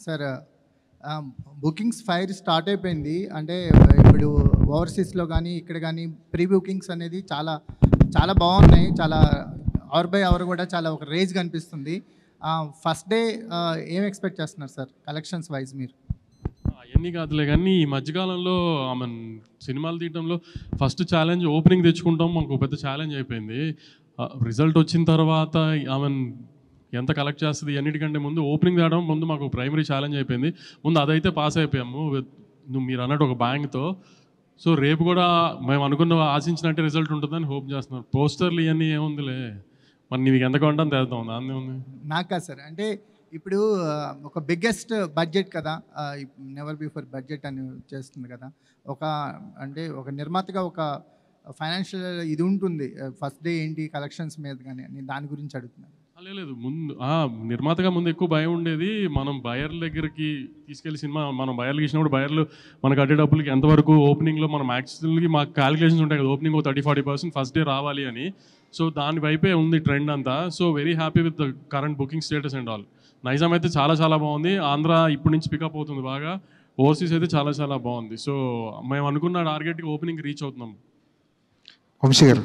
Sir bookings fire start అయిపోయింది. అంటే ఇప్పుడు ఓవర్సీస్‌లో గానీ, ఇక్కడ గానీ ప్రీ బుకింగ్స్ అనేది చాలా చాలా బాగున్నాయి. చాలా అవర్ బై అవర్ కూడా చాలా ఒక రేజ్ కనిపిస్తుంది. ఫస్ట్ డే ఏం ఎక్స్‌పెక్ట్ చేస్తున్నారు సార్ కలెక్షన్స్ వైస్ మీరు? అవన్నీ కాదులే కానీ ఈ మధ్యకాలంలో సినిమాలు తీయటంలో ఫస్ట్ ఛాలెంజ్ ఓపెనింగ్ తెచ్చుకుంటాం. మాకు పెద్ద ఛాలెంజ్ అయిపోయింది. రిజల్ట్ వచ్చిన తర్వాత ఎంత కలెక్ట్ చేస్తుంది అన్నిటికంటే ముందు ఓపెనింగ్ తేవడం ముందు మాకు ప్రైమరీ ఛాలెంజ్ అయిపోయింది. ముందు అదైతే పాస్ అయిపోయాము మీరు అన్నట్టు ఒక బ్యాంక్తో. సో రేపు కూడా మేము అనుకున్న ఆశించినట్టే రిజల్ట్ ఉంటుందని హోప్ చేస్తున్నాం. పోస్టర్లు ఇవన్నీ ఏముందిలే, మరి నీకు ఎంత కొంటాను తెద్దాం, దాన్ని ఉంది. నాకా సార్ అంటే ఇప్పుడు ఒక బిగ్గెస్ట్ బడ్జెట్ కదా, నెవర్ బిఫోర్ బడ్జెట్ అని చేస్తుంది కదా. అంటే ఒక నిర్మాతగా ఒక ఫైనాన్షియల్ ఇది ఉంటుంది. ఫస్ట్ డే ఏంటి కలెక్షన్స్ మీద కానీ నేను దాని గురించి అడుగుతున్నాను. లేదు, ముందు నిర్మాతగా ముందు ఎక్కువ భయం ఉండేది. మనం బయర్ల దగ్గరికి తీసుకెళ్లి సినిమా మనం బయర్లు ఇచ్చినప్పుడు బయర్లు మనకు అడ్డే డబ్బులకి ఎంతవరకు ఓపెనింగ్లో మనం యాక్చువల్గా మాకు క్యాలిక్యులేషన్స్ ఉంటాయి కదా, ఓపెనింగ్ 30-40% ఫస్ట్ డే రావాలి అని. సో దాని వైపే ఉంది ట్రెండ్ అంతా. So very happy with the current booking status and all. Nizam అయితే చాలా చాలా బాగుంది. ఆంధ్ర ఇప్పటి నుంచి పికప్ అవుతుంది బాగా. ఓవర్సీస్ అయితే చాలా చాలా బాగుంది. సో మేము అనుకున్న టార్గెట్కి ఓపెనింగ్ రీచ్ అవుతున్నాం. వంశీ గారు,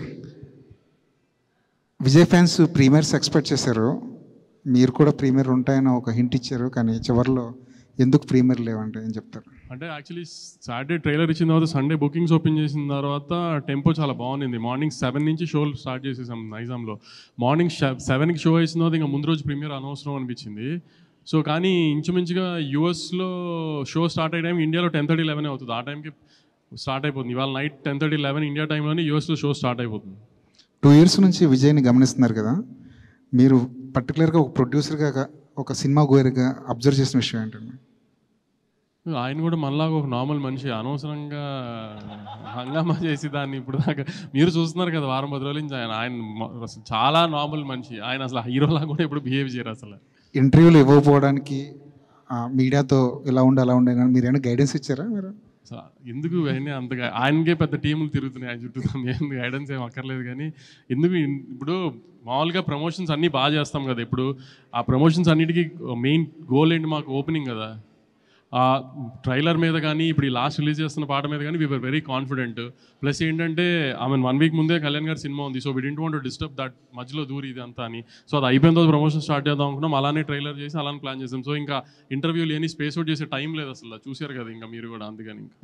విజయ్ ఫ్యాన్స్ ప్రీమియర్స్ ఎక్స్పెక్ట్ చేశారు. మీరు కూడా ప్రీమియర్ ఉంటాయని ఒక హింట్ ఇచ్చారు, కానీ చివరిలో ఎందుకు ప్రీమియర్ లేవంటే ఏం చెప్తారు? అంటే యాక్చువల్లీ సాటర్డే ట్రైలర్ ఇచ్చిన తర్వాత సండే బుకింగ్స్ ఓపెన్ చేసిన తర్వాత టెంపో చాలా బాగుంది. మార్నింగ్ 7 నుంచి షోలు స్టార్ట్ చేసేసాం నైజాంలో. మార్నింగ్ 7కి షో వేసిన తర్వాత ఇంకా ముందు రోజు ప్రీమియర్ అనవసరం అనిపించింది. సో కానీ ఇంచుమించుగా యూఎస్లో షో స్టార్ట్ అయ్యే టైం ఇండియాలో 10:30-11 అవుతుంది. ఆ టైంకి స్టార్ట్ అయిపోతుంది. ఇవాళ నైట్ 10:30-11 ఇండియా టైంలోనే యూఎస్లో షో స్టార్ట్ అయిపోతుంది. 2 years నుంచి విజయ్ని గమనిస్తున్నారు కదా, మీరు పర్టికులర్గా ఒక ప్రొడ్యూసర్గా ఒక సినిమా గోయర్గా అబ్జర్వ్ చేసిన విషయం ఏంటండి? ఆయన కూడా మనలాగా ఒక నార్మల్ మనిషి. అనవసరంగా హంగామా చేసి దాన్ని ఇప్పుడు దాకా మీరు చూస్తున్నారు కదా, వారం 10 రోజుల నుంచి ఆయన అసలు చాలా నార్మల్ మనిషి. ఆయన అసలు హీరోలా కూడా ఎప్పుడు బిహేవ్ చేయరు అసలు. ఇంటర్వ్యూలు ఇవ్వకపోవడానికి మీడియాతో ఇలా ఉండి అలా ఉండే మీరు ఏమైనా గైడెన్స్ ఇచ్చారా? మీరు ఎందుకు అయినా అంతగా ఆయనకే పెద్ద టీములు తిరుగుతున్నాయి ఆయన చుట్టూ, ఎందుకు గైడెన్స్ ఏం అక్కర్లేదు. కానీ ఎందుకు ఇప్పుడు మామూలుగా ప్రమోషన్స్ అన్నీ బాగా చేస్తాం కదా. ఇప్పుడు ఆ ప్రమోషన్స్ అన్నిటికీ మెయిన్ గోల్ ఏంటి, మాకు ఓపెనింగ్ కదా. ఆ ట్రైలర్ మీద కానీ ఇప్పుడు ఈ లాస్ట్ రిలీజ్ చేస్తున్న పాట మీద కానీ వీఆర్ వెరీ కాన్ఫిడెంట్. ప్లస్ ఏంటంటే 1 week ముందే కళ్యాణ్ గారి సినిమా ఉంది. So we didn't want to disturb that మధ్యలో దూరి ఇది అంతా అని. సో అది అయిపోయిన తర్వాత ప్రమోషన్ స్టార్ట్ చేద్దాం అనుకున్నాం. అలానే ట్రైలర్ చేసి అలానే ప్లాన్ చేసాం. సో ఇంకా ఇంటర్వ్యూలు ఏని స్పేస్ అవుట్ చేసే టైం లేదు అసలు. చూసారు కదా ఇంకా మీరు కూడా, అందుకని ఇంకా